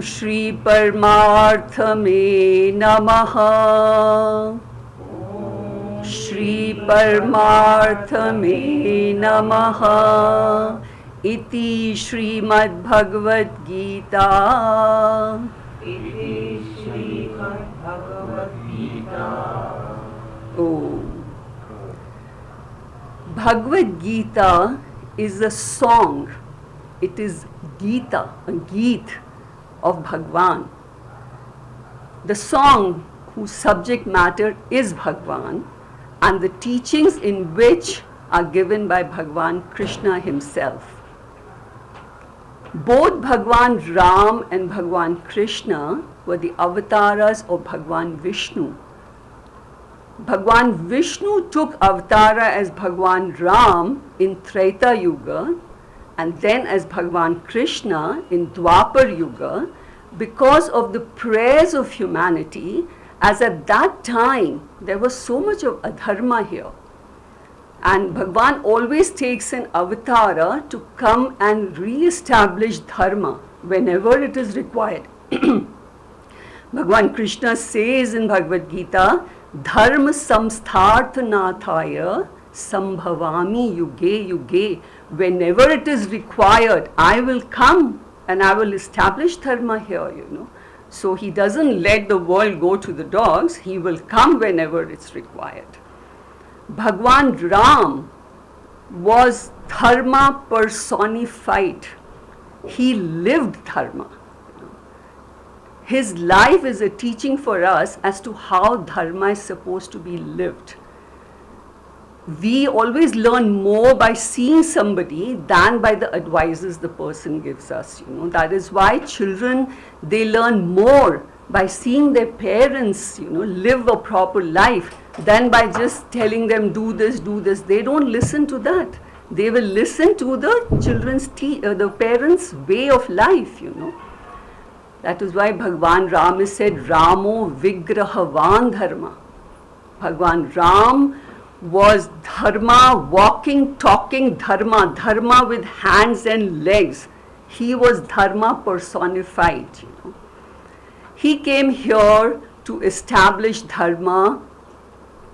Shri Paramarthame Namaha. Shri Paramarthame Namaha. Iti Srimad Bhagavad Gita. Iti Srimad Bhagavad Gita. Oh. Bhagavad Gita is a song. It is Gita, a Geet of Bhagwan. The song whose subject matter is Bhagwan and the teachings in which are given by Bhagwan Krishna himself. Both Bhagwan Ram and Bhagwan Krishna were the avatars of Bhagwan Vishnu. Bhagwan Vishnu took avatara as Bhagwan Ram in Treta Yuga and then as Bhagwan Krishna in Dwapar Yuga because of the prayers of humanity, as at that time there was so much of adharma here. And Bhagwan always takes an avatara to come and re-establish dharma whenever it is required. Bhagwan Krishna says in Bhagavad Gita, Dharma samstharthanathaya sambhavami yuge yuge. Whenever it is required, I will come and I will establish dharma here, So he doesn't let the world go to the dogs, he will come whenever it's required. Bhagwan Ram was dharma personified. He lived dharma. His life is a teaching for us as to how dharma is supposed to be lived. We always learn more by seeing somebody than by the advices the person gives us. That is why children, they learn more by seeing their parents, live a proper life than by just telling them do this, do this. They don't listen to that. They will listen to the the parents' way of life. That is why Bhagwan Ram is said Ramo Vigrahavan Dharma. Bhagwan Ram was dharma, walking, talking dharma, dharma with hands and legs. He was dharma personified. He came here to establish dharma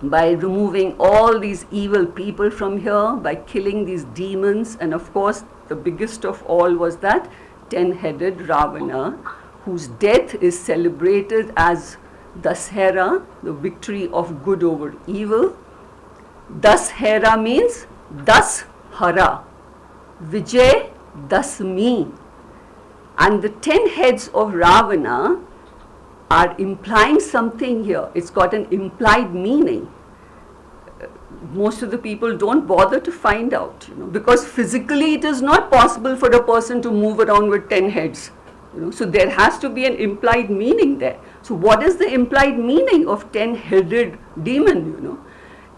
by removing all these evil people from here, by killing these demons, and of course the biggest of all was that 10-headed Ravana, whose death is celebrated as Dashera, the victory of good over evil. Dashera means Dashara, Vijay Dasmi. And the 10 heads of Ravana are implying something here. It's got an implied meaning. Most of the people don't bother to find out, because physically it is not possible for a person to move around with 10 heads. So there has to be an implied meaning there. So what is the implied meaning of 10-headed demon?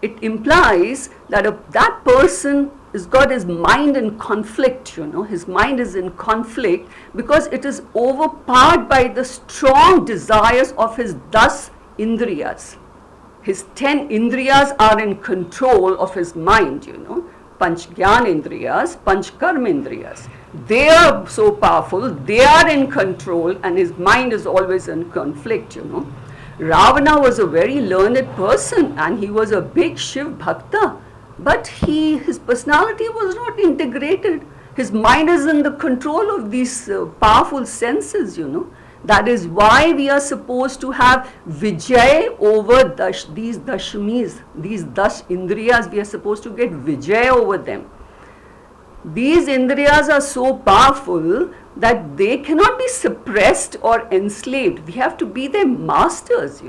It implies that that person has got his mind in conflict, his mind is in conflict because it is overpowered by the strong desires of his 10 indriyas. His 10 indriyas are in control of his mind, Panch Gyan Indriyas, Panch Karma Indriyas. They are so powerful, they are in control, and his mind is always in conflict, Ravana was a very learned person and he was a big Shiv Bhakta, but his personality was not integrated. His mind is in the control of these powerful senses, That is why we are supposed to have Vijay over these Dashmis, these 10 Indriyas, we are supposed to get Vijay over them. These Indriyas are so powerful that they cannot be suppressed or enslaved. We have to be their masters,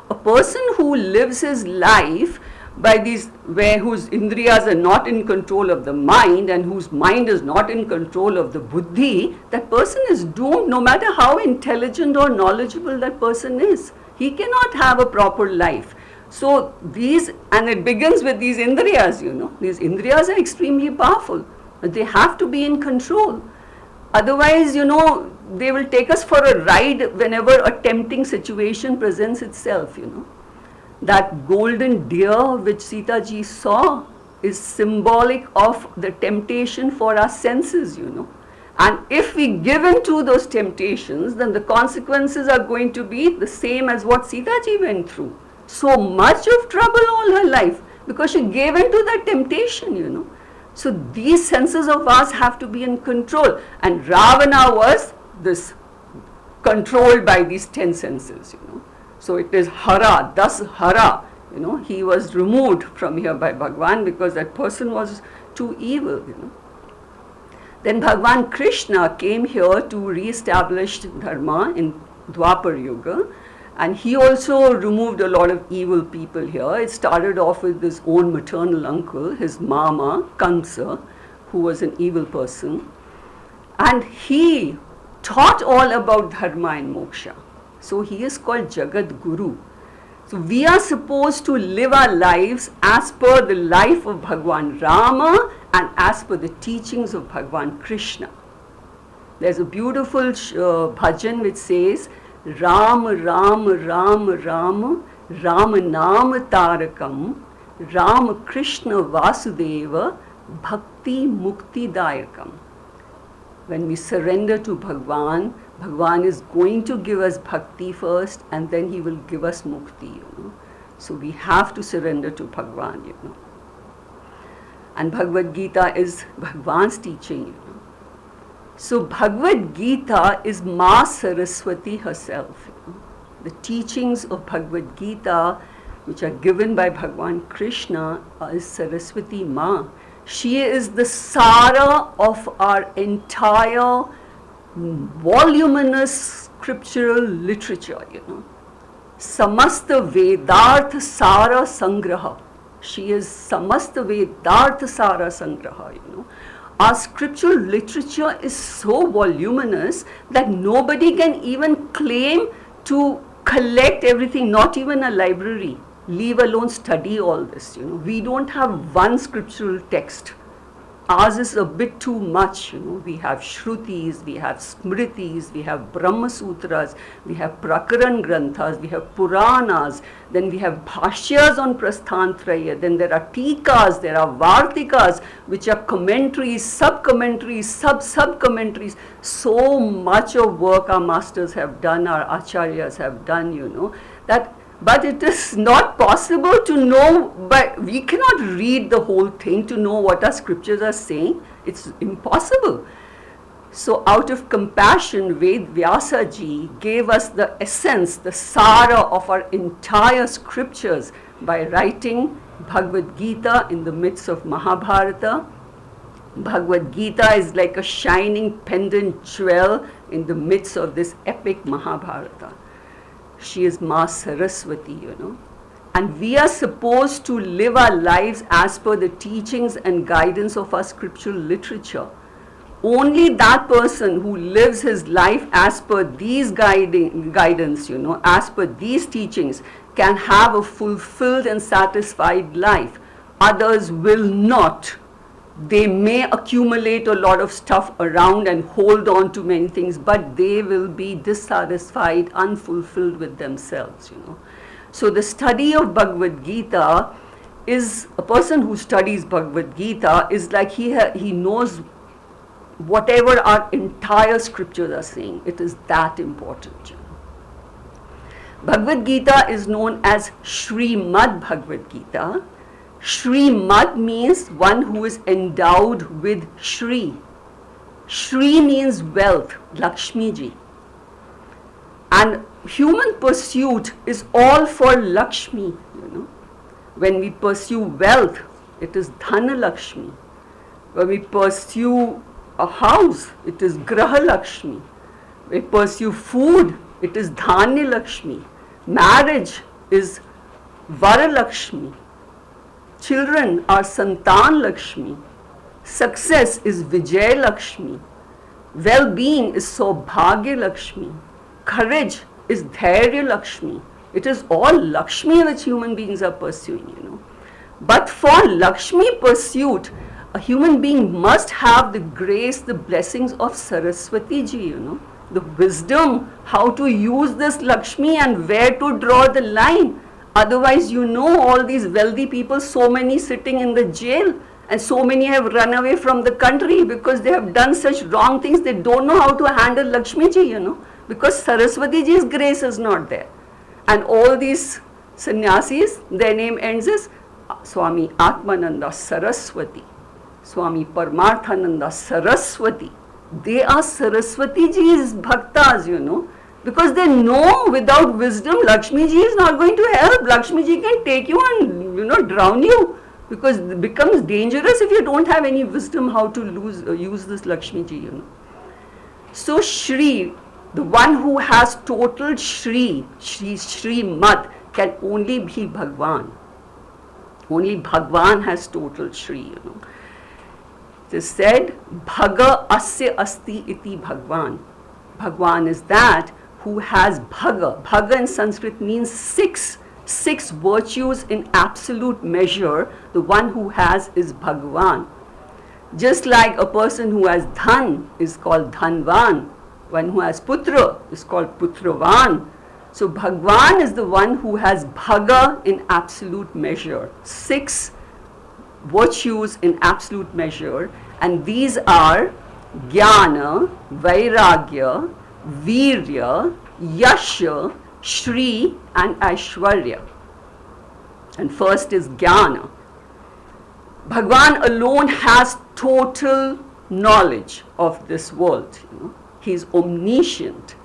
A person who lives his life by whose Indriyas are not in control of the mind and whose mind is not in control of the buddhi, that person is doomed no matter how intelligent or knowledgeable that person is. He cannot have a proper life. So and it begins with these Indriyas, These Indriyas are extremely powerful. They have to be in control. Otherwise, they will take us for a ride whenever a tempting situation presents itself, That golden deer which Sita ji saw is symbolic of the temptation for our senses, And if we give in to those temptations, then the consequences are going to be the same as what Sita ji went through. So much of trouble all her life because she gave in to that temptation. So these senses of ours have to be in control. And Ravana was this controlled by these 10 senses. So it is hara, thus hara. He was removed from here by Bhagwan because that person was too evil. Then Bhagwan Krishna came here to re-establish dharma in Dwapar Yuga, and he also removed a lot of evil people here. It started off with his own maternal uncle, his mama, Kamsa, who was an evil person, and he taught all about dharma and moksha. So he is called Jagat Guru. So we are supposed to live our lives as per the life of Bhagwan Rama and as per the teachings of Bhagwan Krishna. There's a beautiful bhajan which says, Ram, Ram, Ram, Ram, Ram Nam Tarakam, Ram Krishna Vasudeva, Bhakti Mukti Dayakam. When we surrender to Bhagwan, Bhagwan is going to give us bhakti first and then he will give us mukti. So we have to surrender to Bhagwan. And Bhagavad Gita is Bhagwan's teaching. So Bhagavad Gita is Ma Saraswati herself. The teachings of Bhagavad Gita, which are given by Bhagwan Krishna, is Saraswati Ma. She is the Sara of our entire voluminous scriptural literature. Samasta Vedartha Sara Sangraha. She is Samasta Vedartha Sara Sangraha. Our scriptural literature is so voluminous that nobody can even claim to collect everything, not even a library, leave alone study all this. We don't have one scriptural text. Ours is a bit too much. We have Shrutis, we have Smritis, we have Brahma Sutras, we have Prakaran Granthas, we have Puranas, then we have Bhashyas on Prasthantraya, then there are Tikas, there are Vartikas, which are commentaries, sub-commentaries, sub-commentaries. So much of work our masters have done, our acharyas have done, but it is not possible to know, but we cannot read the whole thing to know what our scriptures are saying. It's impossible. So out of compassion, Vyasa ji gave us the essence, the sara of our entire scriptures by writing Bhagavad Gita in the midst of Mahabharata. Bhagavad Gita is like a shining pendant jewel in the midst of this epic Mahabharata. She is Ma Saraswati, And we are supposed to live our lives as per the teachings and guidance of our scriptural literature. Only that person who lives his life as per these guidance, as per these teachings, can have a fulfilled and satisfied life. Others will not. They may accumulate a lot of stuff around and hold on to many things, but they will be dissatisfied, unfulfilled with themselves, So the study of Bhagavad Gita is, a person who studies Bhagavad Gita is like he knows whatever our entire scriptures are saying. It is that important. Bhagavad Gita is known as Srimad Bhagavad Gita. Srimad means one who is endowed with Shri. Shri means wealth, Lakshmi ji. And human pursuit is all for Lakshmi, When we pursue wealth, it is Dhana Lakshmi. When we pursue a house, it is Graha Lakshmi. We pursue food, it is Dhanya Lakshmi. Marriage is Vara Lakshmi. Children are Santan Lakshmi. Success is Vijay Lakshmi. Well-being is Saubhagya Lakshmi. Courage is Dhairya Lakshmi. It is all Lakshmi which human beings are pursuing, But for Lakshmi pursuit, a human being must have the grace, the blessings of Saraswati ji, The wisdom, how to use this Lakshmi and where to draw the line. Otherwise, all these wealthy people, so many sitting in the jail, And so many have run away from the country because they have done such wrong things. They don't know how to handle Lakshmi ji, because Saraswati ji's grace is not there. And all these sannyasis, their name ends as Swami Atmananda Saraswati, Swami Paramarthananda Saraswati. They are Saraswati ji's bhaktas, because they know without wisdom Lakshmi ji is not going to help. Lakshmi ji can take you and drown you, because it becomes dangerous if you don't have any wisdom how to use this Lakshmi ji. So Shri, the one who has total Shri Mad, can only be Bhagwan. Only Bhagwan has total Shri. It is said, Bhaga asya asti iti Bhagwan. Bhagwan is that who has Bhaga. Bhaga in Sanskrit means six virtues in absolute measure. The one who has is Bhagwan. Just like a person who has Dhan is called Dhanvan. One who has Putra is called Putravan. So Bhagwan is the one who has Bhaga in absolute measure. 6 virtues in absolute measure, and these are Jnana, Vairagya, Virya, Yasha, Shri and Aishwarya. And first is Jnana. Bhagwan alone has total knowledge of this world. He is omniscient.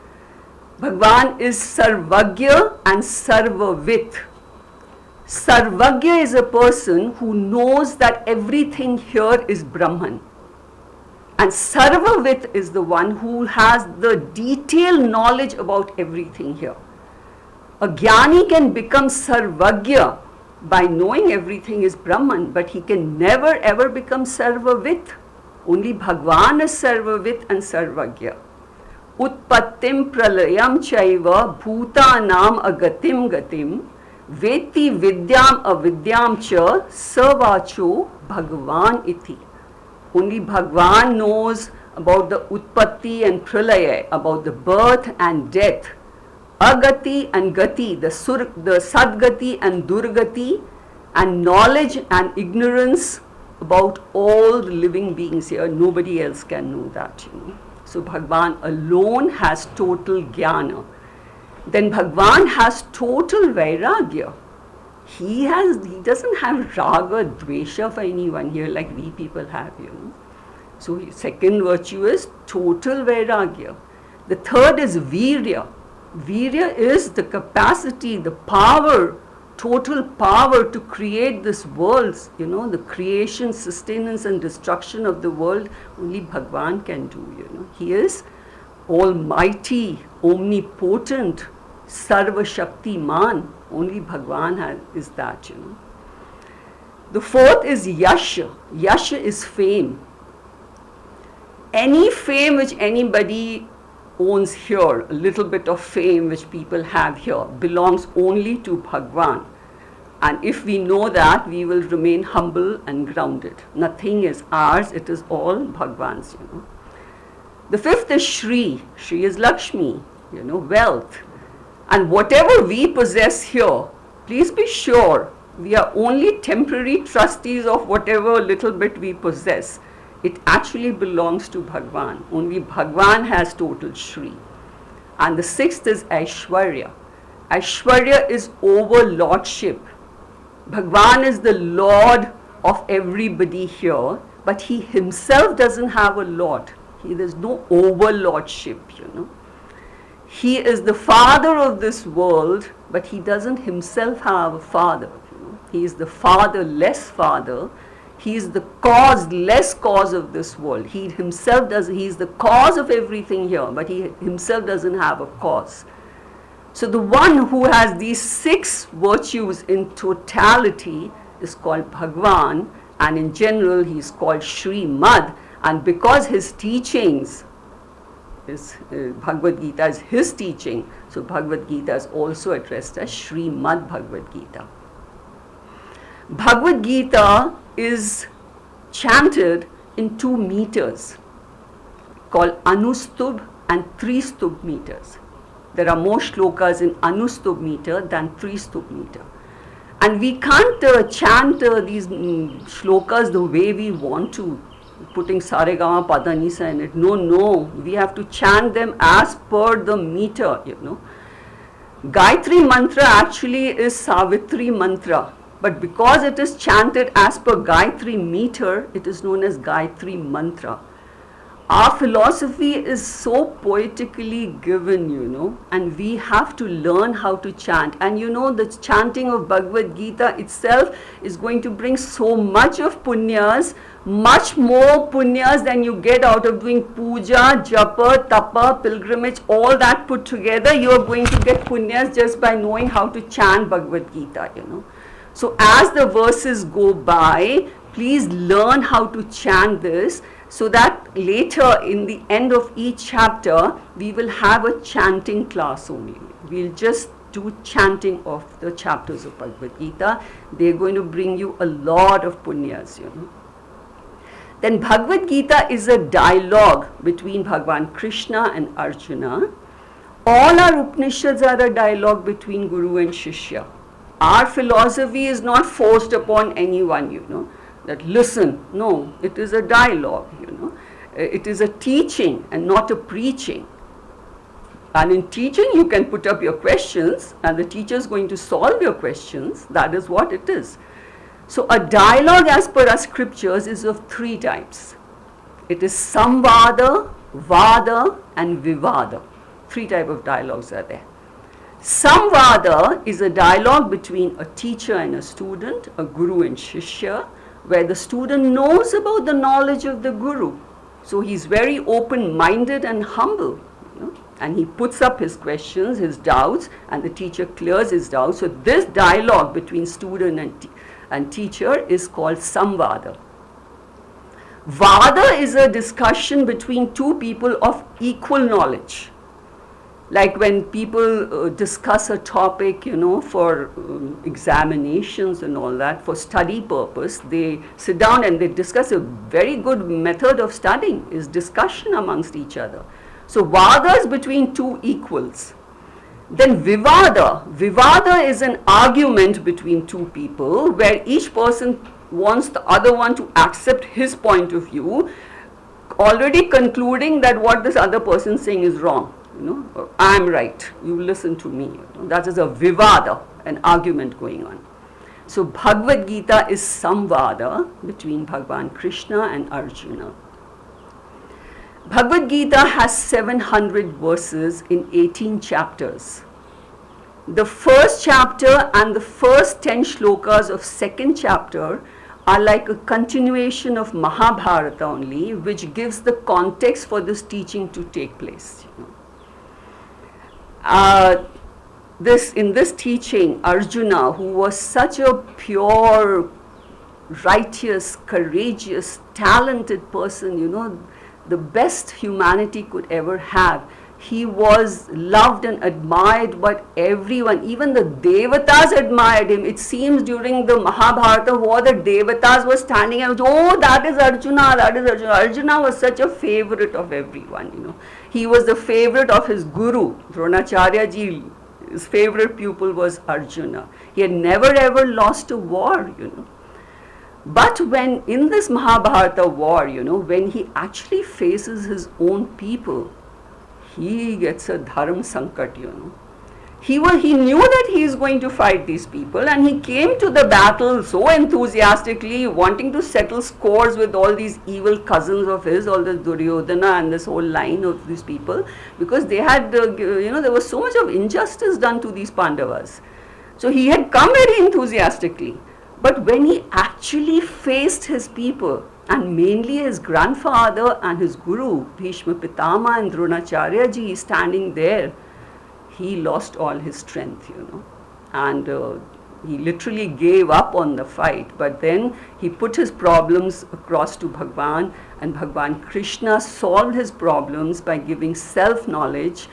Bhagwan is Sarvagya and Sarvavit. Sarvagya is a person who knows that everything here is Brahman. And Sarvavit is the one who has the detailed knowledge about everything here. A Jnani can become Sarvagya by knowing everything is Brahman, but he can never ever become Sarvavit. Only Bhagwan is Sarvavit and Sarvagya. Utpattim pralayam chaiva bhutanam agatim gatim veti vidyam avidyam cha savacho Bhagwan iti. Only Bhagwan knows about the Utpatti and Pralaya, about the birth and death. Agati and Gati, the Sadgati and Durgati, and knowledge and ignorance about all the living beings here. Nobody else can know that. So Bhagwan alone has total Jnana. Then Bhagwan has total Vairagya. He doesn't have raga, dvesha for anyone here like we people have, So his second virtue is total Vairagya. The third is Virya. Virya is the capacity, the power, total power to create this world, the creation, sustenance and destruction of the world. Only Bhagwan can do, He is almighty, omnipotent, Sarva Shaktiman. Only Bhagwan is that, The fourth is Yasha. Yasha is fame. Any fame which anybody owns here, a little bit of fame which people have here, belongs only to Bhagwan. And if we know that, we will remain humble and grounded. Nothing is ours, it is all Bhagwan's, The fifth is Shri. Shri is Lakshmi, wealth. And whatever we possess here, please be sure we are only temporary trustees of whatever little bit we possess. It actually belongs to Bhagwan. Only Bhagwan has total Shri. And the sixth is Aishwarya. Aishwarya is overlordship. Bhagwan is the Lord of everybody here, but he himself doesn't have a Lord. There's no overlordship, He is the father of this world, but he doesn't himself have a father. He is the fatherless father. He is the causeless cause of this world. He is the cause of everything here, but he himself doesn't have a cause. So the one who has these 6 virtues in totality is called Bhagwan, and in general he is called Shri Mad. And because his teachings, Bhagavad Gita is his teaching, so Bhagavad Gita is also addressed as Shri Mad Bhagavad Gita. Bhagavad Gita is chanted in 2 meters called Anustubh and Tristubh meters. There are more shlokas in Anustubh meter than Tristubh meter. And we can't chant these shlokas the way we want to, putting Saregama Padanisa in it. No, we have to chant them as per the meter, Gayatri mantra actually is Savitri mantra, but because it is chanted as per Gayatri meter, it is known as Gayatri mantra. Our philosophy is so poetically given, and we have to learn how to chant. And the chanting of Bhagavad Gita itself is going to bring so much of punyas, much more punyas than you get out of doing puja, japa, tapa, pilgrimage, all that put together. You are going to get punyas just by knowing how to chant Bhagavad Gita, So as the verses go by, please learn how to chant this, so that later in the end of each chapter, we will have a chanting class only. We'll just do chanting of the chapters of Bhagavad Gita. They're going to bring you a lot of punyas, Then Bhagavad Gita is a dialogue between Bhagavan Krishna and Arjuna. All our Upanishads are a dialogue between Guru and Shishya. Our philosophy is not forced upon anyone, that listen. No, it is a dialogue, It is a teaching and not a preaching. And in teaching, you can put up your questions and the teacher is going to solve your questions. That is what it is. So a dialogue as per our scriptures is of three types. It is Samvada, Vada and Vivada. Three types of dialogues are there. Samvada is a dialogue between a teacher and a student, a guru and shishya, where the student knows about the knowledge of the guru. So he's very open-minded and humble, and he puts up his questions, his doubts, and the teacher clears his doubts. So this dialogue between student and teacher is called Samvada. Vada is a discussion between two people of equal knowledge. Like when people discuss a topic, for examinations and all that, for study purpose, they sit down and they discuss. A very good method of studying is discussion amongst each other. So Vada is between two equals. Then Vivada. Vivada is an argument between two people where each person wants the other one to accept his point of view, already concluding that what this other person is saying is wrong. I'm right, you listen to me. That is a Vivada, an argument going on. So Bhagavad Gita is Samvada between Bhagavan Krishna and Arjuna. Bhagavad Gita has 700 verses in 18 chapters. The first chapter and the first 10 shlokas of second chapter are like a continuation of Mahabharata only, which gives the context for this teaching to take place. In this teaching, Arjuna, who was such a pure, righteous, courageous, talented person, the best humanity could ever have, he was loved and admired by everyone. Even the Devatas admired him. It seems during the Mahabharata war, the Devatas were standing and, oh, that is Arjuna, that is Arjuna. Arjuna was such a favorite of everyone, He was the favorite of his guru, Dronacharya ji. His favorite pupil was Arjuna. He had never ever lost a war, But when in this Mahabharata war, when he actually faces his own people, he gets a dharma sankat, He knew that he is going to fight these people, and he came to the battle so enthusiastically, wanting to settle scores with all these evil cousins of his, all the Duryodhana and this whole line of these people, because they had, there was so much of injustice done to these Pandavas. So he had come very enthusiastically. But when he actually faced his people, and mainly his grandfather and his guru, Bhishma Pitama and Dronacharya ji standing there, he lost all his strength, and he literally gave up on the fight. But then he put his problems across to Bhagwan, and Bhagwan Krishna solved his problems by giving self-knowledge.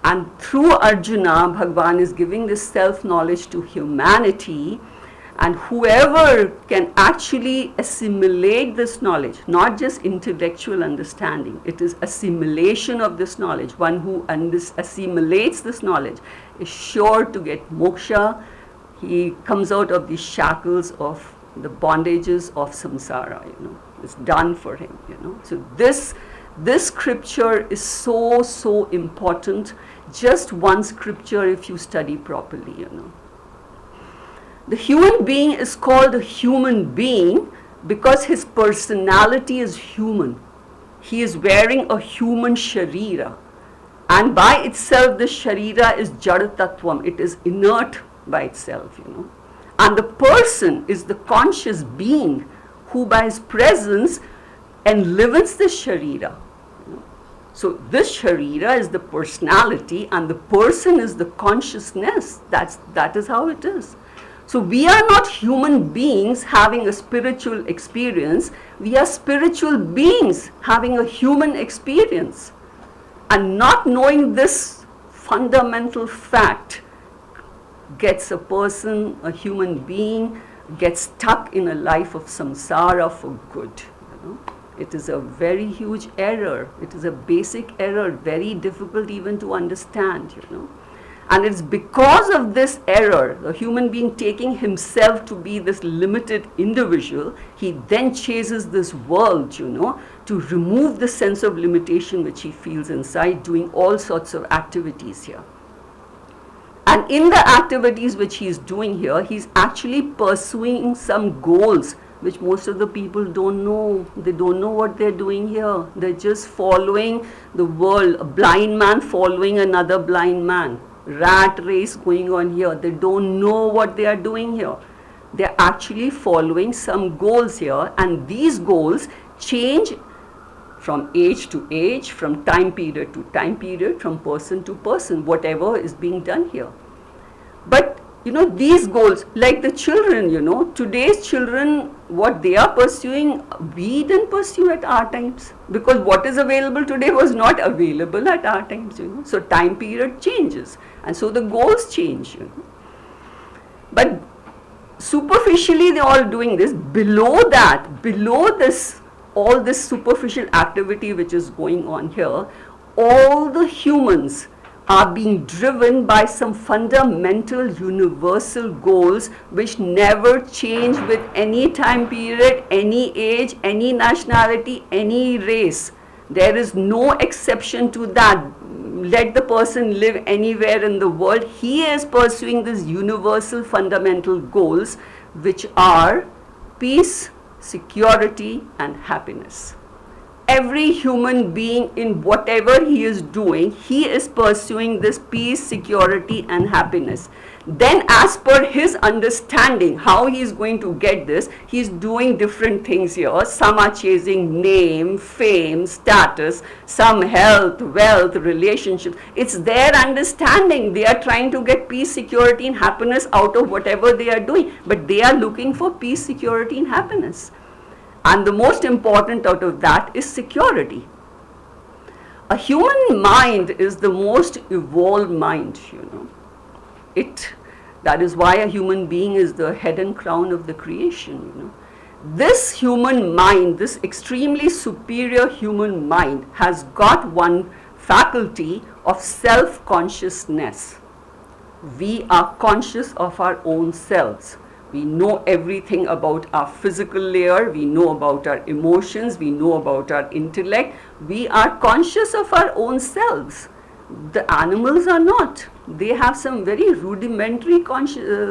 And through Arjuna, Bhagwan is giving this self-knowledge to humanity. And whoever can actually assimilate this knowledge, not just intellectual understanding, it is assimilation of this knowledge. One who assimilates this knowledge is sure to get moksha, He comes out of the shackles of the bondages of samsara, It's done for him, So this scripture is so important. Just one scripture if you study properly, The human being is called a human being because his personality is human. He is wearing a human sharira. And by itself, the sharira is jada tattvam. It is inert by itself, And the person is the conscious being who by his presence enlivens the sharira. So this sharira is the personality and the person is the consciousness. That is how it is. So we are not human beings having a spiritual experience. We are spiritual beings having a human experience. And not knowing this fundamental fact gets a person, a human being, gets stuck in a life of samsara for good. It is a very huge error. It is a basic error, very difficult even to understand, And it's because of this error, the human being taking himself to be this limited individual, he then chases this world, to remove the sense of limitation which he feels inside, doing all sorts of activities here. And in the activities which he is doing here, he's actually pursuing some goals which most of the people don't know. They don't know what they're doing here. They're just following the world, a blind man following another blind man. Rat race going on here. They don't know what they are doing here. They're actually following some goals here, and these goals change from age to age, from time period to time period, from person to person, whatever is being done here. But these goals, like the children, today's children, what they are pursuing, we didn't pursue at our times, because what is available today was not available at our times, So time period changes, and so the goals change, But superficially they're all doing this. Below that, below this, all this superficial activity which is going on here, all the humans are being driven by some fundamental universal goals which never change with any time period, any age, any nationality, any race. There is no exception to that. Let the person live anywhere in the world. He is pursuing these universal fundamental goals which are peace, security, and happiness. Every human being, in whatever he is doing, he is pursuing this peace, security, and happiness. Then as per his understanding how he is going to get this, he is doing different things here. Some are chasing name, fame, status, some health, wealth, relationships. It's their understanding. They are trying to get peace, security, and happiness out of whatever they are doing. But they are looking for peace, security, and happiness. And the most important out of that is security. A human mind is the most evolved mind, That is why a human being is the head and crown of the creation, This human mind, this extremely superior human mind, has got one faculty of self-consciousness. We are conscious of our own selves. We know everything about our physical layer, we know about our emotions, we know about our intellect. We are conscious of our own selves. The animals are not. They have some very rudimentary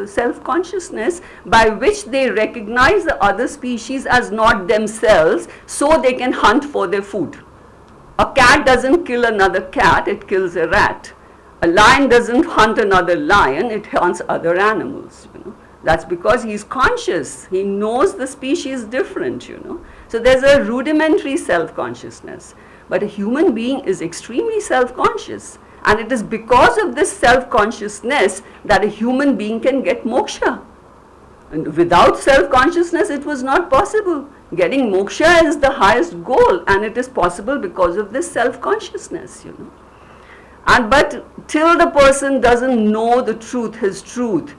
self-consciousness by which they recognize the other species as not themselves, so they can hunt for their food. A cat doesn't kill another cat, it kills a rat. A lion doesn't hunt another lion, it hunts other animals, That's because he's conscious. He knows the species different, So there's a rudimentary self-consciousness. But a human being is extremely self-conscious. And it is because of this self-consciousness that a human being can get moksha. And without self-consciousness, it was not possible. Getting moksha is the highest goal, and it is possible because of this self-consciousness, But till the person doesn't know the truth, his truth,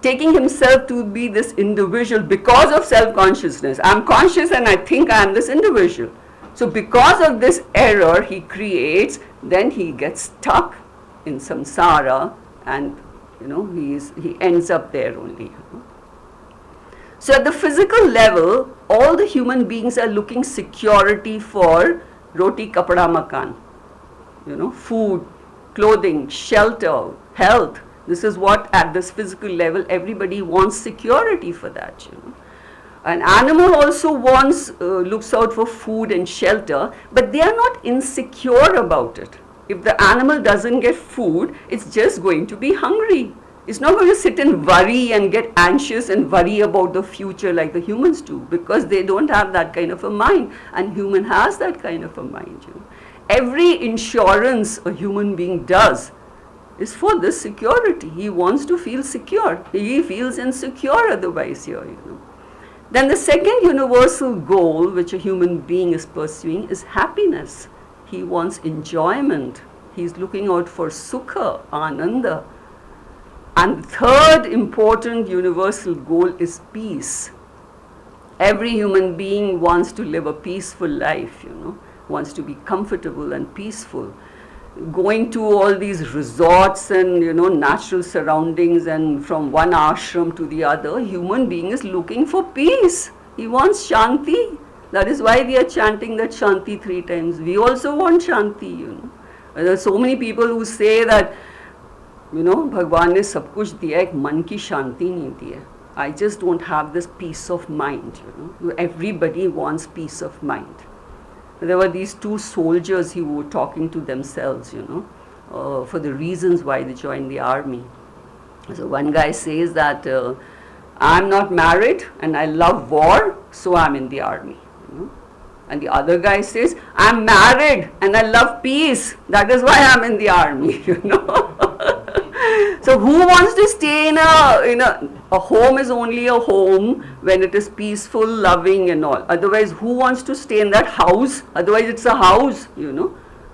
taking himself to be this individual because of self-consciousness. I'm conscious and I think I am this individual. So because of this error he creates, then he gets stuck in samsara and he ends up there only. So at the physical level, all the human beings are looking security for roti, kapda, makan. Food, clothing, shelter, health. This is what at this physical level everybody wants security for that. An animal also looks out for food and shelter, but they are not insecure about it. If the animal doesn't get food, it's just going to be hungry. It's not going to sit and worry and get anxious and worry about the future like the humans do, because they don't have that kind of a mind, and human has that kind of a mind. Every insurance a human being does is for this security. He wants to feel secure. He feels insecure otherwise here. Then the second universal goal which a human being is pursuing is happiness. He wants enjoyment. He's looking out for sukha, ananda. And the third important universal goal is peace. Every human being wants to live a peaceful life, wants to be comfortable and peaceful. Going to all these resorts and natural surroundings, and from one ashram to the other, human being is looking for peace. He wants shanti. That is why we are chanting that shanti 3 times. We also want shanti. There are so many people who say that भगवान ने सब कुछ दिया, एक मन की शांति नहीं दी है. I just don't have this peace of mind. Everybody wants peace of mind. There were these 2 soldiers who were talking to themselves, for the reasons why they joined the army. So one guy says that I'm not married and I love war, so I'm in the army. And the other guy says, I'm married and I love peace, that is why I'm in the army. So who wants to stay in a home is only a home when it is peaceful, loving and all. Otherwise, who wants to stay in that house? Otherwise, it's a house,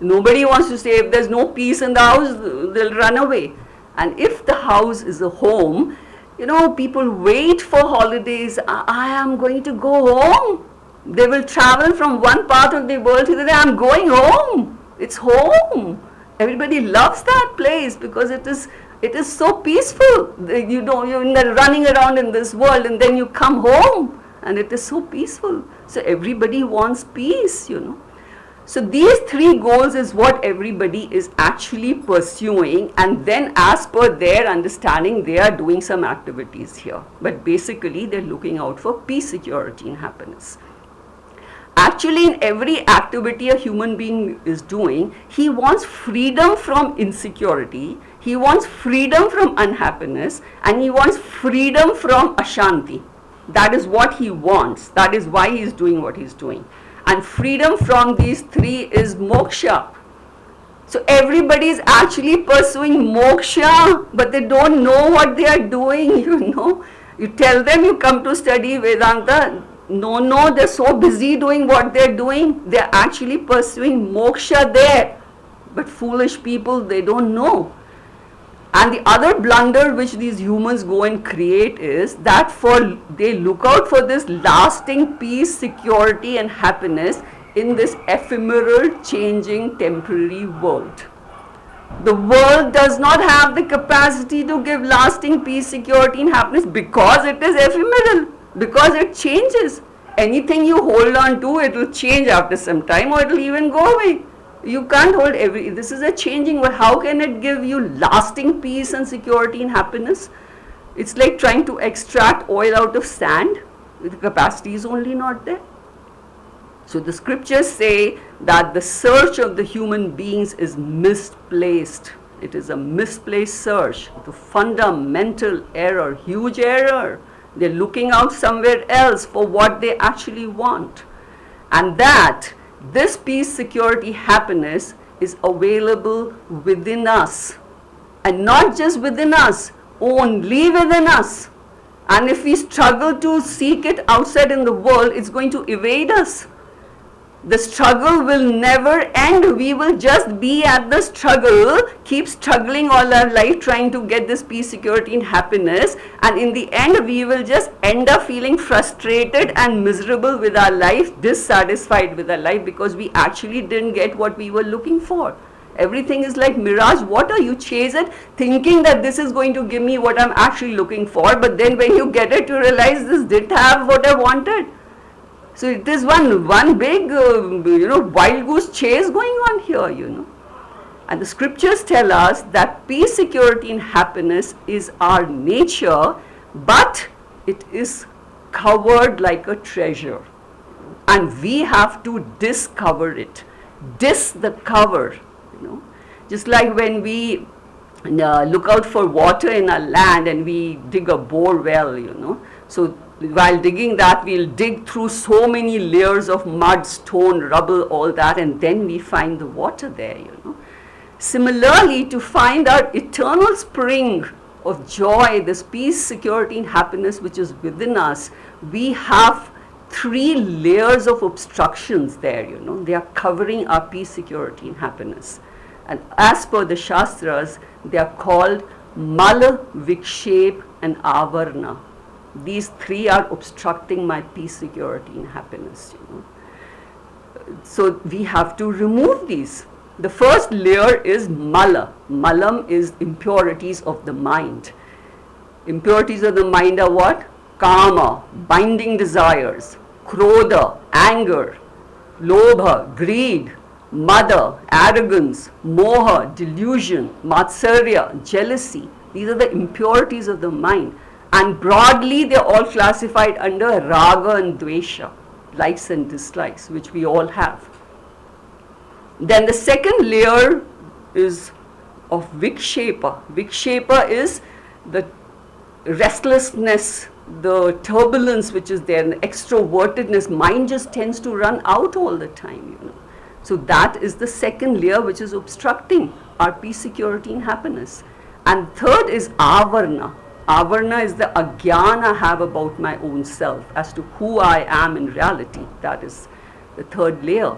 Nobody wants to stay. If there's no peace in the house, they'll run away. And if the house is a home, people wait for holidays. I am going to go home. They will travel from one part of the world to the other. I'm going home. It's home. Everybody loves that place because it is so peaceful. You're running around in this world and then you come home and it is so peaceful. So everybody wants peace, So these 3 goals is what everybody is actually pursuing, and then as per their understanding, they are doing some activities here. But basically, they're looking out for peace, security and happiness. Actually, in every activity a human being is doing, he wants freedom from insecurity, he wants freedom from unhappiness, and he wants freedom from ashanti. That is what he wants. That is why he is doing what he is doing. And freedom from these 3 is moksha. So everybody is actually pursuing moksha, but they don't know what they are doing, You tell them you come to study Vedanta. No, they're so busy doing what they're doing. They're actually pursuing moksha there. But foolish people, they don't know. And the other blunder which these humans go and create is that they look out for this lasting peace, security and happiness in this ephemeral, changing, temporary world. The world does not have the capacity to give lasting peace, security and happiness because it is ephemeral, because it changes. Anything you hold on to, it will change after some time or it will even go away. You can't hold this is a changing world. How can it give you lasting peace and security and happiness? It's like trying to extract oil out of sand. The capacity is only not there. So the scriptures say that the search of the human beings is misplaced. It is a misplaced search. The fundamental error, huge error. They're looking out somewhere else for what they actually want. And that this peace, security, happiness is available within us. And not just within us, only within us. And if we struggle to seek it outside in the world, it's going to evade us. The struggle will never end. We will just be at the struggle, keep struggling all our life trying to get this peace, security and happiness, and in the end we will just end up feeling frustrated and miserable with our life, dissatisfied with our life because we actually didn't get what we were looking for. Everything is like mirage water. You chase it thinking that this is going to give me what I'm actually looking for, but then when you get it, you realize this didn't have what I wanted. So it is one big, wild goose chase going on here. And the scriptures tell us that peace, security, and happiness is our nature, but it is covered like a treasure. And we have to discover it. The cover, Just like when we look out for water in our land and we dig a bore well, So while digging that, we'll dig through so many layers of mud, stone, rubble, all that, and then we find the water there, Similarly, to find our eternal spring of joy, this peace, security, and happiness which is within us, we have 3 layers of obstructions there, They are covering our peace, security, and happiness. And as per the Shastras, they are called Mala, Vikshep, and Avarna. These 3 are obstructing my peace, security, and happiness, So we have to remove these. The first layer is Mala. Malam is impurities of the mind. Impurities of the mind are what? Kama, binding desires, Krodha, anger, Lobha, greed, Mada, arrogance, Moha, delusion, Matsarya, jealousy. These are the impurities of the mind. And broadly, they are all classified under Raga and Dvesha, likes and dislikes, which we all have. Then the second layer is of Vikshepa. Vikshepa is the restlessness, the turbulence which is there, and the extrovertedness. Mind just tends to run out all the time, So that is the second layer which is obstructing our peace, security, and happiness. And third is Avarna. Avarna is the ajnana I have about my own self, as to who I am in reality. That is the third layer.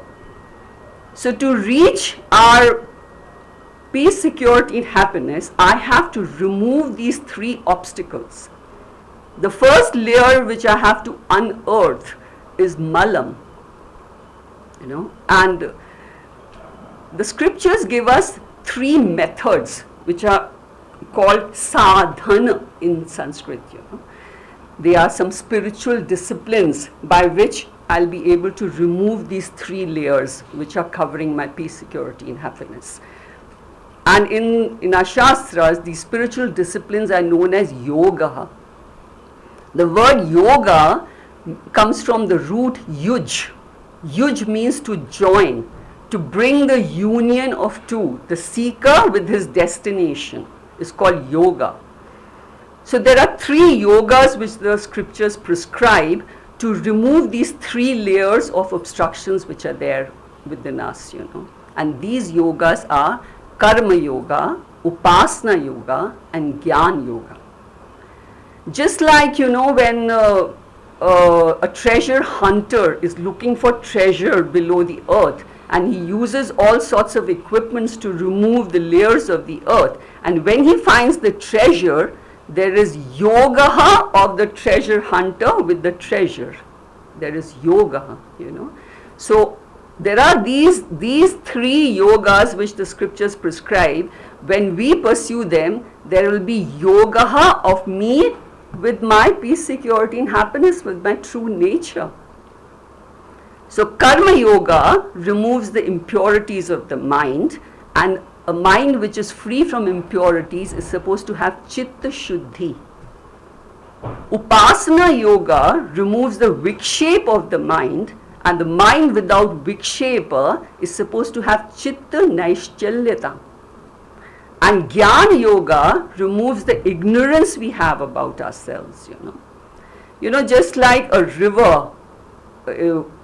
So to reach our peace, security, and happiness, I have to remove these 3 obstacles. The first layer which I have to unearth is Malam, and the scriptures give us 3 methods which are called sadhana in Sanskrit. They are some spiritual disciplines by which I'll be able to remove these 3 layers which are covering my peace, security, and happiness. And in our Shastras, these spiritual disciplines are known as yoga. The word yoga comes from the root yuj. Yuj means to join, to bring the union of two, the seeker with his destination is called yoga. So there are 3 yogas which the scriptures prescribe to remove these 3 layers of obstructions which are there within us, And these yogas are karma yoga, upasana yoga, and jnana yoga. Just like, when a treasure hunter is looking for treasure below the earth, and he uses all sorts of equipments to remove the layers of the earth, and when he finds the treasure, there is yoga of the treasure hunter with the treasure. There is yoga, So there are these 3 yogas which the scriptures prescribe. When we pursue them, there will be yoga of me with my peace, security, and happiness, with my true nature. So karma yoga removes the impurities of the mind, and a mind which is free from impurities is supposed to have chitta shuddhi. Upasana yoga removes the vikshepa of the mind, and the mind without vikshepa is supposed to have chitta naishchalyata. And jnana yoga removes the ignorance we have about ourselves, just like a river,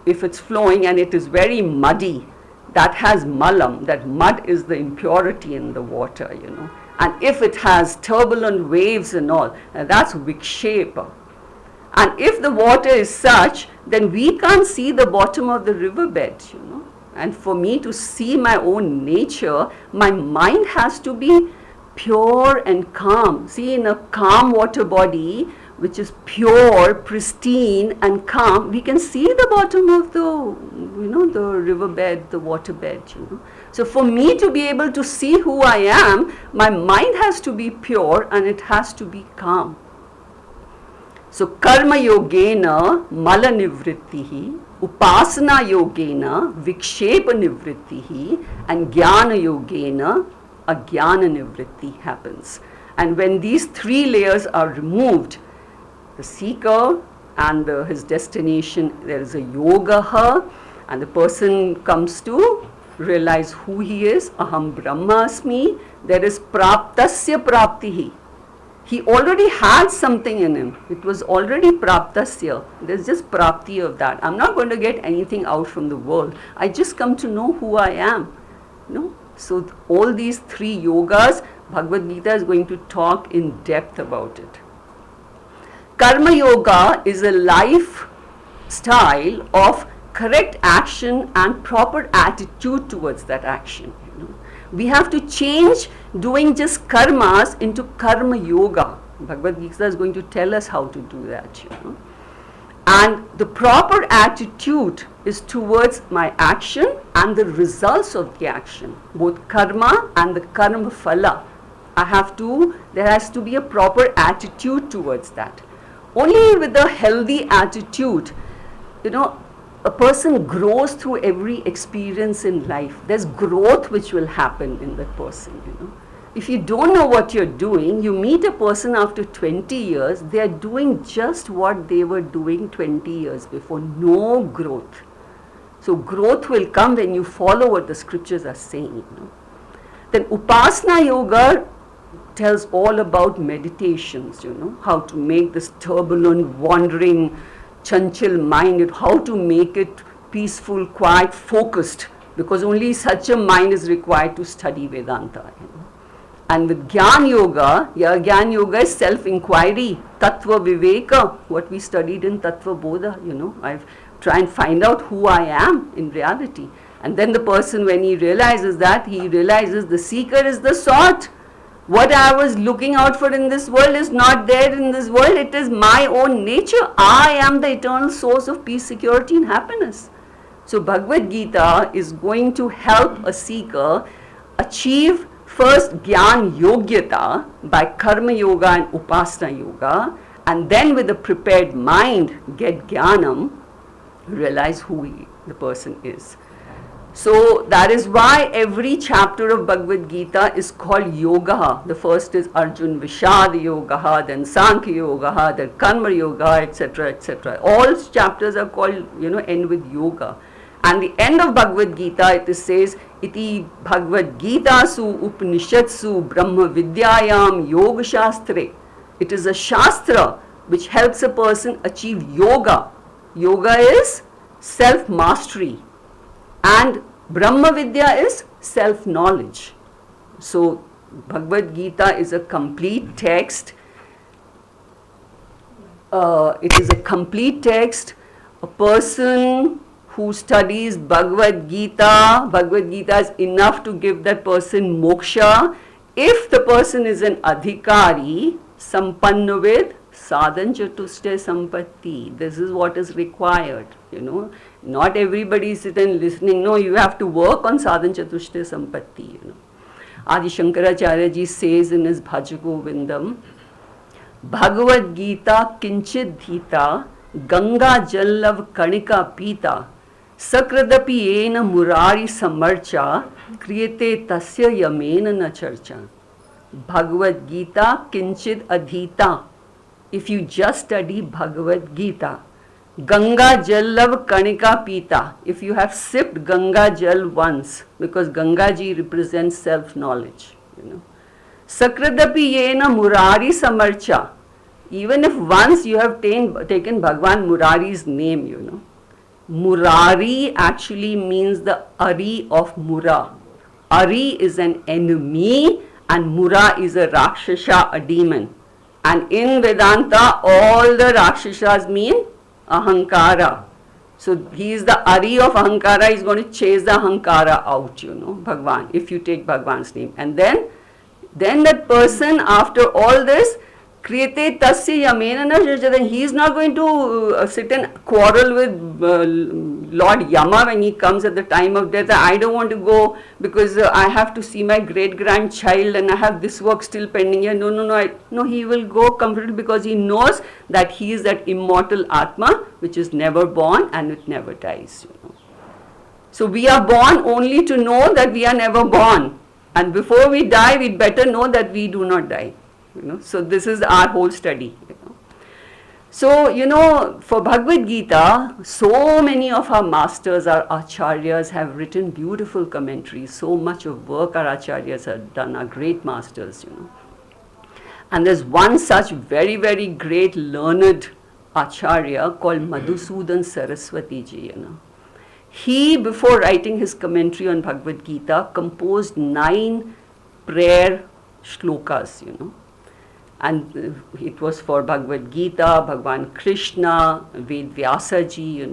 if it's flowing and it is very muddy, that has malam, that mud is the impurity in the water, And if it has turbulent waves and all, that's vikshepa. And if the water is such, then we can't see the bottom of the riverbed, And for me to see my own nature, my mind has to be pure and calm. See, in a calm water body, which is pure, pristine, and calm, we can see the bottom of the, the riverbed, the waterbed, So for me to be able to see who I am, my mind has to be pure and it has to be calm. So karma yogena mala nivrittihi, upasana yogena vikshepa nivrittihi, and jnana yogena ajnana nivritti happens. And when these three layers are removed, the seeker and his destination, there is a yoga, and the person comes to realize who he is, aham brahmasmi. There is praptasya praptihi. He already had something in him. It was already praptasya. There's just prapti of that. I'm not going to get anything out from the world. I just come to know who I am. No? So all these three yogas, Bhagavad Gita is going to talk in depth about it. Karma yoga is a lifestyle of correct action and proper attitude towards that action. We have to change doing just karmas into karma yoga. Bhagavad Gita is going to tell us how to do that. And the proper attitude is towards my action and the results of the action, both karma and the karma phala. There has to be a proper attitude towards that. Only with a healthy attitude, a person grows through every experience in life. There's growth which will happen in that person. If you don't know what you're doing, you meet a person after 20 years, they are doing just what they were doing 20 years before. No growth. So growth will come when you follow what the scriptures are saying. Then Upasana Yoga tells all about meditations, how to make this turbulent, wandering, chanchal mind, how to make it peaceful, quiet, focused, because only such a mind is required to study Vedanta. And with Gyan Yoga, Gyan Yoga is self-inquiry, Tattva Viveka, what we studied in Tattva Bodha, I've tried and find out who I am in reality. And then the person, when he realizes that, he realizes the seeker is the sought. What I was looking out for in this world is not there in this world. It is my own nature. I am the eternal source of peace, security and happiness. So Bhagavad Gita is going to help a seeker achieve first Gyan Yogyata by Karma Yoga and Upasana Yoga, and then with a prepared mind get Jnanam, realize who the person is. So that is why every chapter of Bhagavad Gita is called Yoga. The first is Arjun Vishad Yoga, then Sankhya Yoga, then Karma Yoga, etc., etc. All chapters are called, end with Yoga. And the end of Bhagavad Gita, it says, Iti Bhagavad Gita su Upanishatsu Brahma Vidyayam Yoga Shastre. It is a Shastra which helps a person achieve Yoga. Yoga is self-mastery. And Brahma Vidya is self-knowledge. So Bhagavad Gita is a complete text. It is a complete text. A person who studies Bhagavad Gita is enough to give that person moksha. If the person is an adhikari, sampanna with sadhan chatushte sampatti. This is what is required, Not everybody is sitting listening. No, you have to work on sadhan chatushte sampatti, Adi Shankaracharya ji says in his Bhaja Govindam, Bhagavad Gita kinchid dhita, Ganga jallav kanika pita, Sakradapi ena murari samarcha, kriyate tasya yamena na charcha. Bhagavad Gita kinchid adhita. If you just study Bhagavad Gita, Ganga jallav kanika pita. If you have sipped Ganga jal once, because Ganga ji represents self-knowledge, Sakradapi yena murari samarcha. Even if once you have taken Bhagwan Murari's name, Murari actually means the Ari of Mura. Ari is an enemy and Mura is a Rakshasa, a demon. And in Vedanta, all the Rakshasas mean Ahankara. So he is the Ari of Ahankara, he is going to chase the Ahankara out, Bhagwan, if you take Bhagwan's name. And then that person, after all this, Kriyate tasya yamena na shajatan. He is not going to sit and quarrel with Lord Yama when he comes at the time of death. I don't want to go because I have to see my great grandchild and I have this work still pending here. No, he will go comfortably because he knows that he is that immortal Atma which is never born and it never dies. So we are born only to know that we are never born. And before we die, we'd better know that we do not die. So this is our whole study. So, for Bhagavad Gita, so many of our masters, our acharyas have written beautiful commentaries. So much of work our acharyas have done, our great masters, And there's one such very, very great learned acharya called Madhusudan Saraswati ji, He, before writing his commentary on Bhagavad Gita, composed 9 prayer shlokas, And it was for Bhagavad Gita, Bhagwan Krishna, Ved Vyasa ji,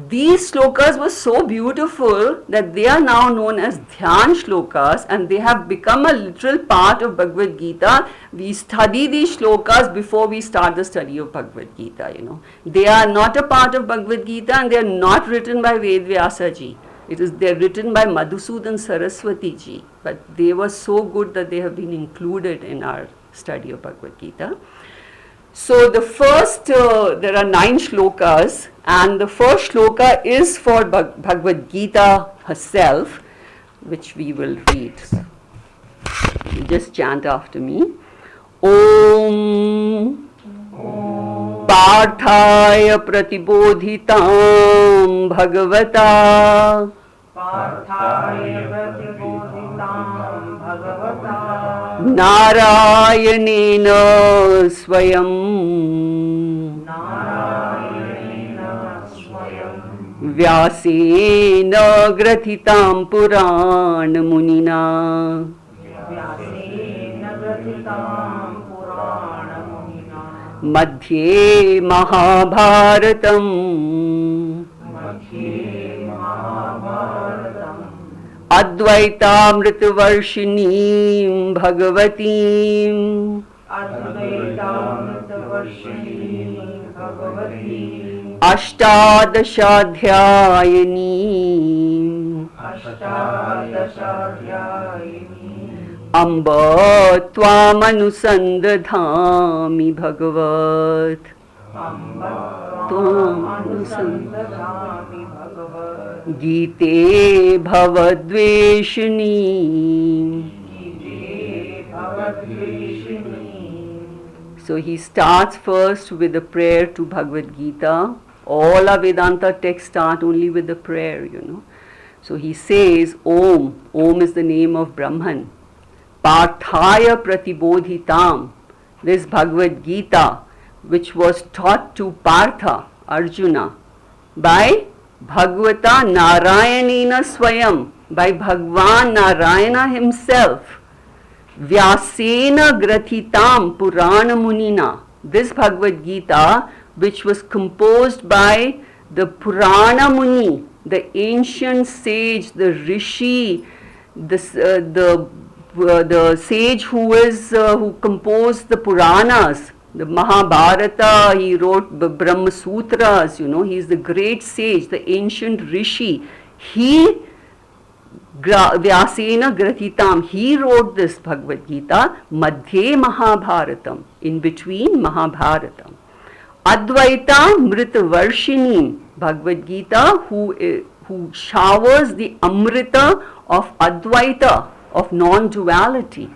These shlokas were so beautiful that they are now known as Dhyan shlokas and they have become a literal part of Bhagavad Gita. We study these shlokas before we start the study of Bhagavad Gita, They are not a part of Bhagavad Gita and they are not written by Ved Vyasa ji. They are written by Madhusudan Saraswati ji. But they were so good that they have been included in our study of Bhagavad Gita. So the first, there are 9 shlokas and the first shloka is for Bhagavad Gita herself, which we will read. You just chant after me. Om Parthaya Pratibodhitam Bhagavata Parthaya Pratibodhitam Bhagavata Narayanena Swayam Vyasena Grathitam Puran Munina Madhye Mahabharatam Advaitamritavarshini Bhagavatim Ashtadashadhyayani Amba Tvamanusandadhami Bhagavat Gite Bhavadveshini. So he starts first with a prayer to Bhagavad Gita. All our Vedanta texts start only with a prayer, So he says, Om. Om is the name of Brahman. Parthaya Pratibodhitam. This Bhagavad Gita, which was taught to Partha, Arjuna, by Bhagavata Narayanena Swayam, by Bhagwan Narayana himself. Vyasena Grathitam Purana Munina. This Bhagavad Gita, which was composed by the Purana Muni, the ancient sage, the rishi, the sage who composed the Puranas, the Mahabharata, he wrote Brahma Sutras, he is the great sage, the ancient rishi. He, Vyasena Grathitam, he wrote this Bhagavad Gita, Madhye Mahabharatam, in between Mahabharatam. Advaita Mrita Varshini, Bhagavad Gita, who showers the Amrita of Advaita, of non-duality,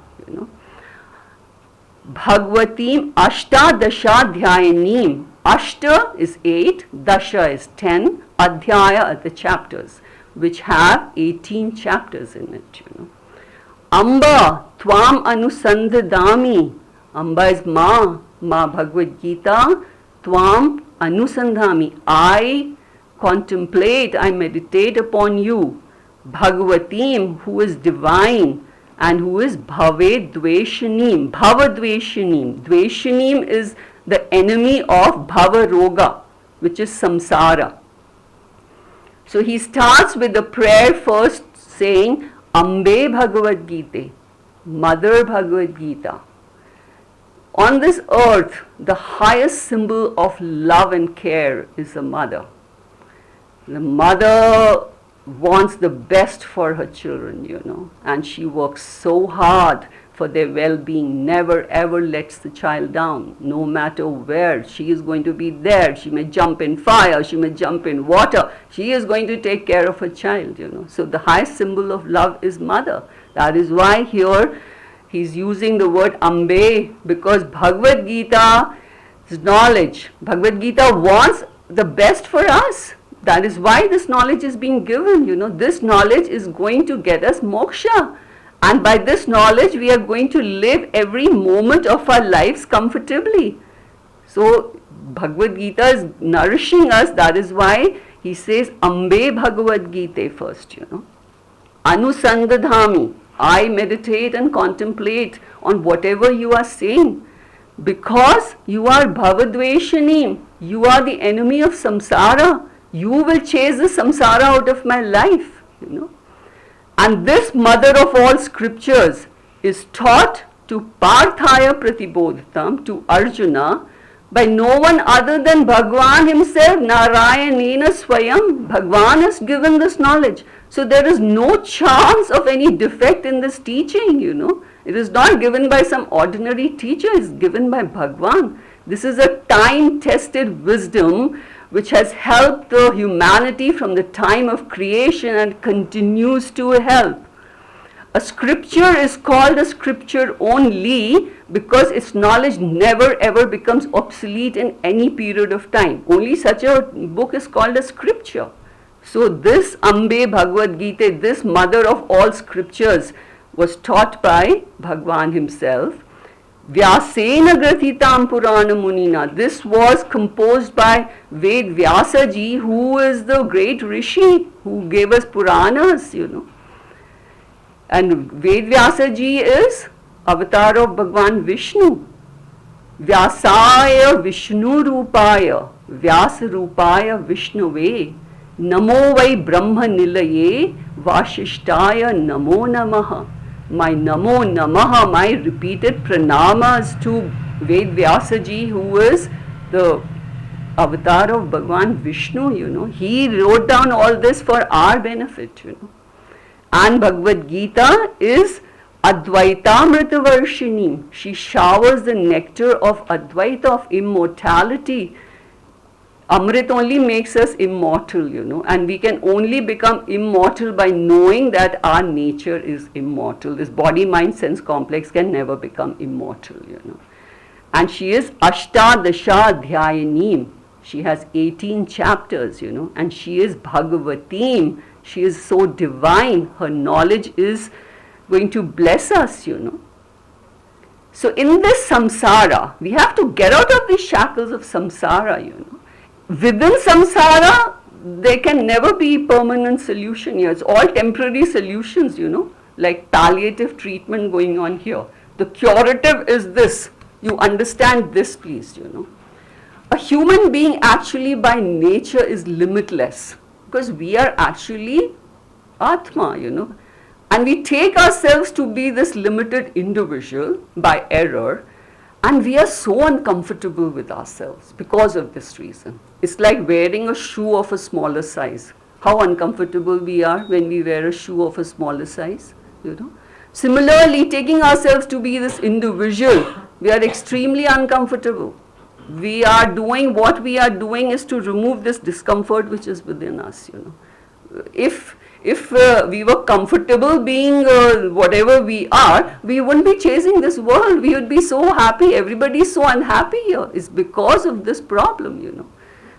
Bhagavatim Ashtadashadhyayanim. Ashta is 8, Dasha is 10, Adhyaya are the chapters, which have 18 chapters in it, Amba Tvam Anusandadami. Amba is Ma Bhagavad Gita, Tvam Anusandhami. I contemplate, I meditate upon you. Bhagavatim, who is divine and who is Bhave Dveshanim. Bhava Dveshanim. Dveshanim is the enemy of Bhava Roga, which is samsara. So he starts with the prayer first saying, Ambe Bhagavad Gita, Mother Bhagavad Gita. On this earth, the highest symbol of love and care is the mother. The mother wants the best for her children, and she works so hard for their well-being, never ever lets the child down, no matter where. She is going to be there. She may jump in fire, she may jump in water. She is going to take care of her child. So the highest symbol of love is mother. That is why here he's using the word Ambe, because Bhagavad Gita is knowledge. Bhagavad Gita wants the best for us. That is why this knowledge is being given. This knowledge is going to get us moksha. And by this knowledge, we are going to live every moment of our lives comfortably. So, Bhagavad Gita is nourishing us. That is why he says, Ambe Bhagavad Gita first, Anusandadhami. I meditate and contemplate on whatever you are saying. Because you are Bhavadveshani. You are the enemy of samsara. You will chase the samsara out of my life, And this mother of all scriptures is taught to Parthaya Pratibodhitam, to Arjuna, by no one other than Bhagwan himself, Narayanena Swayam. Bhagwan has given this knowledge. So there is no chance of any defect in this teaching, It is not given by some ordinary teacher, it is given by Bhagwan. This is a time-tested wisdom which has helped the humanity from the time of creation and continues to help. A scripture is called a scripture only because its knowledge never ever becomes obsolete in any period of time. Only such a book is called a scripture. So this Ambe Bhagavad Gita, this mother of all scriptures, was taught by Bhagwan himself. Vyasena Grathitam Purana Munina. This was composed by Ved Vyasa ji, who is the great rishi who gave us Puranas, And Ved Vyasa ji is avatar of Bhagwan Vishnu. Vyasaya Vishnu Rupaya, Vyasa Rupaya Vishnave, Namo Vai Brahma Nilaye, Vashishtaya Namo Namaha. My Namo Namaha, my repeated pranamas to Ved Vyasa ji, who is the avatar of Bhagwan Vishnu, He wrote down all this for our benefit, And Bhagavad Gita is Advaita Varshini. She showers the nectar of Advaita, of immortality. Amrit only makes us immortal, and we can only become immortal by knowing that our nature is immortal. This body, mind, sense complex can never become immortal, And she is Ashtadasha Dhyayanim. She has 18 chapters, and she is Bhagavatim. She is so divine. Her knowledge is going to bless us, So in this samsara, we have to get out of these shackles of samsara, Within samsara, there can never be permanent solution here. It's all temporary solutions, like palliative treatment going on here. The curative is this. You understand this, please, A human being actually by nature is limitless because we are actually Atma, And we take ourselves to be this limited individual by error. And we are so uncomfortable with ourselves because of this reason. It's like wearing a shoe of a smaller size. How uncomfortable we are when we wear a shoe of a smaller size, Similarly, taking ourselves to be this individual, we are extremely uncomfortable. We are doing, what we are doing is to remove this discomfort which is within us, If we were comfortable being whatever we are, we wouldn't be chasing this world. We would be so happy. Everybody is so unhappy here. It's because of this problem,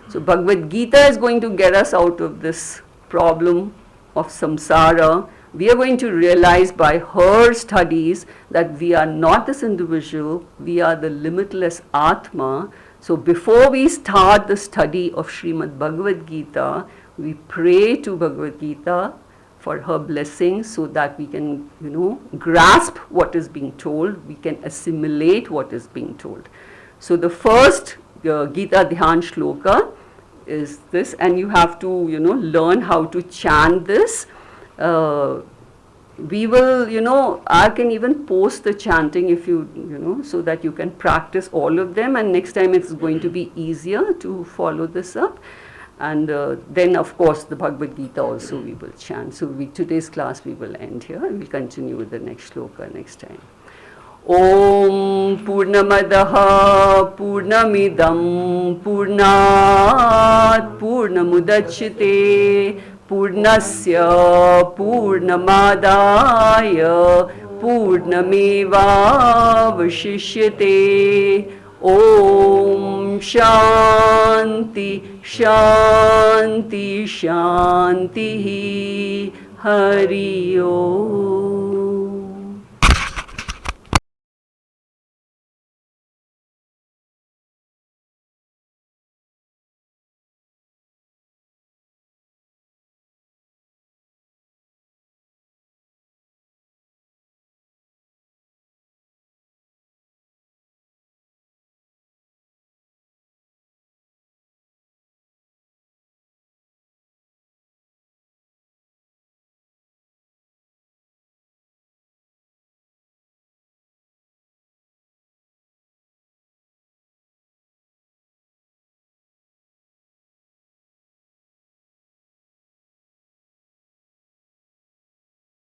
So Bhagavad Gita is going to get us out of this problem of samsara. We are going to realize by her studies that we are not this individual. We are the limitless Atma. So before we start the study of Srimad Bhagavad Gita, we pray to Bhagavad Gita for her blessings so that we can, grasp what is being told, we can assimilate what is being told. So the first Gita Dhyan Shloka is this, and you have to, learn how to chant this. we will, I can even post the chanting if so that you can practice all of them, and next time it's going to be easier to follow this up. And then, of course, the Bhagavad Gita also we will chant. So today's class we will end here, and we'll continue with the next shloka next time. Om Purnamadaha Purnamidam Purnat Purnamudachyate Purnasya Purnamadaya Purnameva Vashishyate. Om Shanti Shanti Shanti Hari Om.